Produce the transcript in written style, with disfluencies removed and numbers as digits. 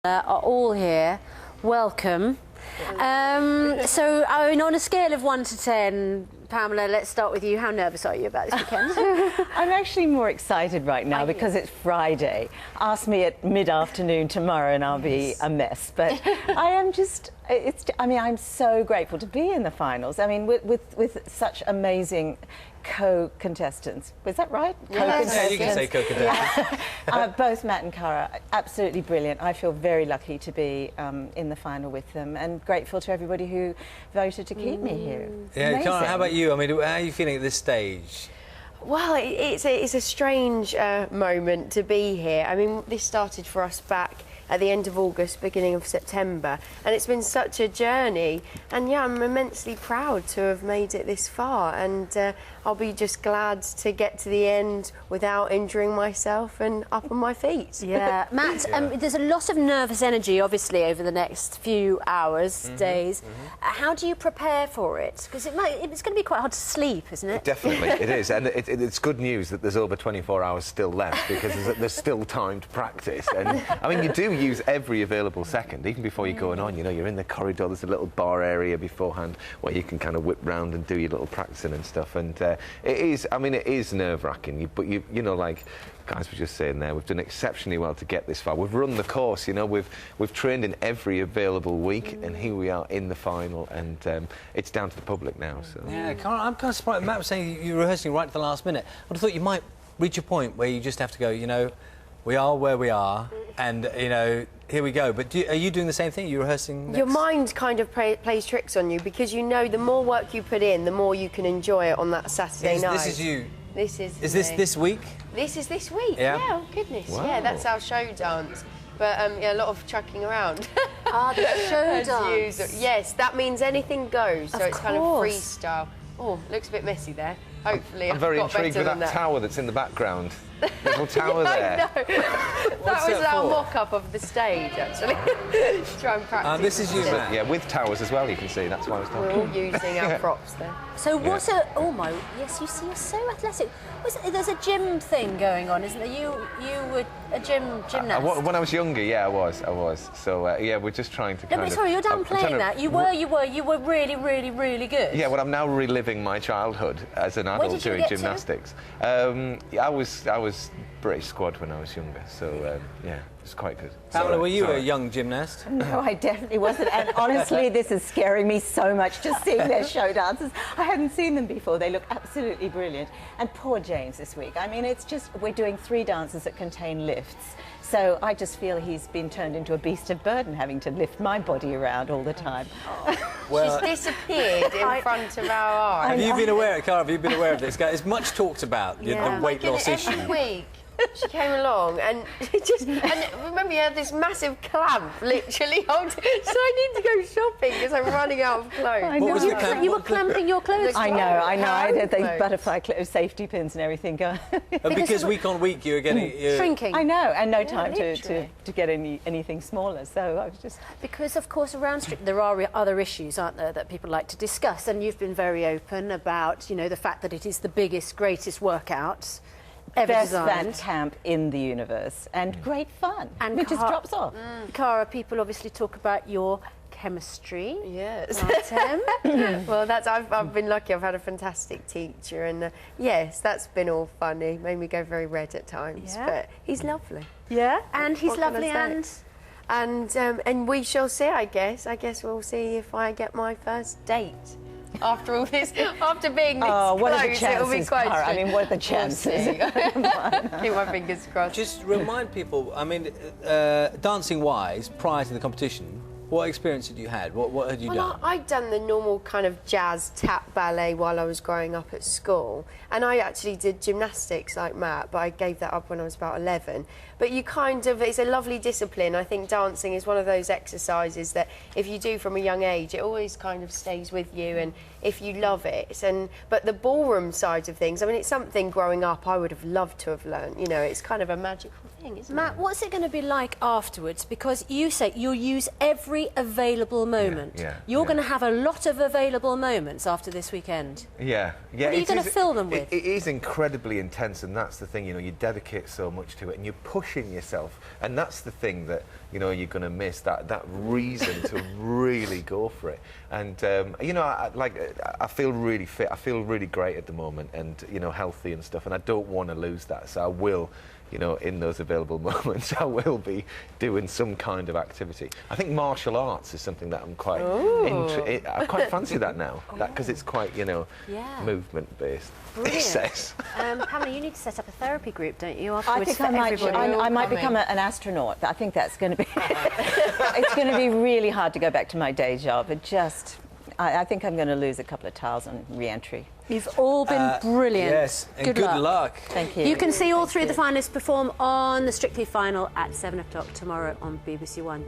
are all here. Welcome. So, on a scale of 1 to 10, Pamela, let's start with you. How nervous are you about this weekend? I'm actually more excited right now because it's Friday. Ask me at mid-afternoon tomorrow and I'll be a mess. But I am just, I'm so grateful to be in the finals. I mean, with such amazing co-contestants. Was that right? Yes. Yeah, you can say co-contestants. Yeah. Both Matt and Cara, absolutely brilliant. I feel very lucky to be in the final with them and grateful to everybody who voted to keep me here. Yeah, Cara, how about you? I mean, how are you feeling at this stage? Well, it's a strange moment to be here. I mean, this started for us back at the end of August, beginning of September, and it's been such a journey. And yeah, I'm immensely proud to have made it this far, and I'll be just glad to get to the end without injuring myself and up on my feet. Yeah, Matt, there's a lot of nervous energy, obviously, over the next few hours, days. How do you prepare for it? Because it's going to be quite hard to sleep, isn't it? Definitely, it is, and it's good news that there's over 24 hours still left because there's still time to practice. And I mean, you do use every available second, even before you're going on. You know, you're in the corridor. There's a little bar area beforehand where you can kind of whip round and do your little practicing and stuff. And it is nerve-wracking. But you know, like guys were just saying there, we've done exceptionally well to get this far. We've run the course. You know, we've trained in every available week, and here we are in the final. And it's down to the public now. So yeah, Cara, I'm kind of surprised. Matt was saying you're rehearsing right at the last minute. I would have thought you might reach a point where you just have to go, you know, we are where we are, and, you know, here we go. But are you doing the same thing? Are you rehearsing next? Your mind kind of plays tricks on you because you know the more work you put in, the more you can enjoy it on that Saturday night. This is you. This is this week? This is this week. Yeah. Yeah, oh goodness. Wow. Yeah, that's our show dance. But yeah, a lot of chucking around. The show As dance. usual. Yes, that means anything goes. So Of it's kind of course. freestyle. Oh, looks a bit messy there. Hopefully, I'm very got intrigued better with than that tower that's in the background. Little tower there. I know. That was that our for? mock-up of the stage, actually. Try and practice. This is you, instead. Matt. Yeah, with towers as well, you can see. That's why I was We're talking. all using our props there. So what oh my, yes, you see, you're so athletic. There's a gym thing going on, isn't there? You were a gymnast. When I was younger, yeah, I was. So yeah, we're just trying to No, kind but of... sorry, you're I'm trying downplaying to- that. You were really, really, really good. Yeah, well, I'm now reliving my childhood as an Where adult did you doing get to? gymnastics. I was British squad when I was younger, so yeah, it was quite good. Pamela, were you Sorry. a young gymnast? No, I definitely wasn't. And honestly, this is scaring me so much, just seeing their show dances. I hadn't seen them before. They look absolutely brilliant. And poor James this week. I mean, it's just, we're doing 3 dances that contain lifts. So I just feel he's been turned into a beast of burden, having to lift my body around all the time. Well, She's disappeared in front of our eyes. have you been aware, Cara, have you been aware of this? It's much talked about, the weight loss issue. Every week she came along and remember you had this massive clamp literally holding, so I need to go shopping because I'm running out of clothes. I What was know. the clamp? You were clamping your clothes. I know. I had those Clothes. butterfly safety pins and everything going. Because week on week you were getting... Shrinking. I know, and no time to literally. get anything smaller. So I was just... Because, of course, around there are other issues, aren't there, that people like to discuss, and you've been very open about, you know, the fact that it is the biggest, greatest workout ever Best designed. band camp in the universe, and great fun, And it just drops off. Cara, people obviously talk about your chemistry. Yes. Well, Well, I've been lucky. I've had a fantastic teacher, and yes, that's been all funny. Made me go very red at times, Yeah. but he's lovely. yeah, and he's What can lovely, I say? And we shall see. I guess we'll see if I get my first date. After all this, after being this What are the close, it'll be chances, quite Cara? I strange. mean, what are the We'll chances? see. Keep my fingers crossed. Just remind people, I mean, dancing-wise, prior to the competition, what experience had you had? What had you done? I'd done the normal kind of jazz tap ballet while I was growing up at school, and I actually did gymnastics like Matt, but I gave that up when I was about 11. But you kind of, it's a lovely discipline. I think dancing is one of those exercises that if you do from a young age, it always kind of stays with you, and if you love it. But the ballroom side of things, I mean, it's something growing up I would have loved to have learned. You know, it's kind of a magical thing. thing, isn't Matt, what's it going to be like afterwards? Because you say you'll use every available moment. You're going to have a lot of available moments after this weekend. Yeah. What are you going to fill them with? It is incredibly intense, and that's the thing, you know, you dedicate so much to it, and you're pushing yourself, and that's the thing that, you know, you're going to miss, that reason to really go for it. And, you know, I feel really fit, I feel really great at the moment, and, you know, healthy and stuff, and I don't want to lose that, so I will, you know, in those available moments, I will be doing some kind of activity. I think martial arts is something that I'm quite I quite fancy that now, because it's quite, you know, movement-based. Brilliant. Pamela, you need to set up a therapy group, don't you? Afterwards, I think I might become an astronaut. I think that's going to be... it's going to be really hard to go back to my day job. I think I'm going to lose a couple of tiles on re-entry. You've all been brilliant. Yes, and good luck. Thank you. You can see all three of the finalists perform on the Strictly final at 7 o'clock tomorrow on BBC One.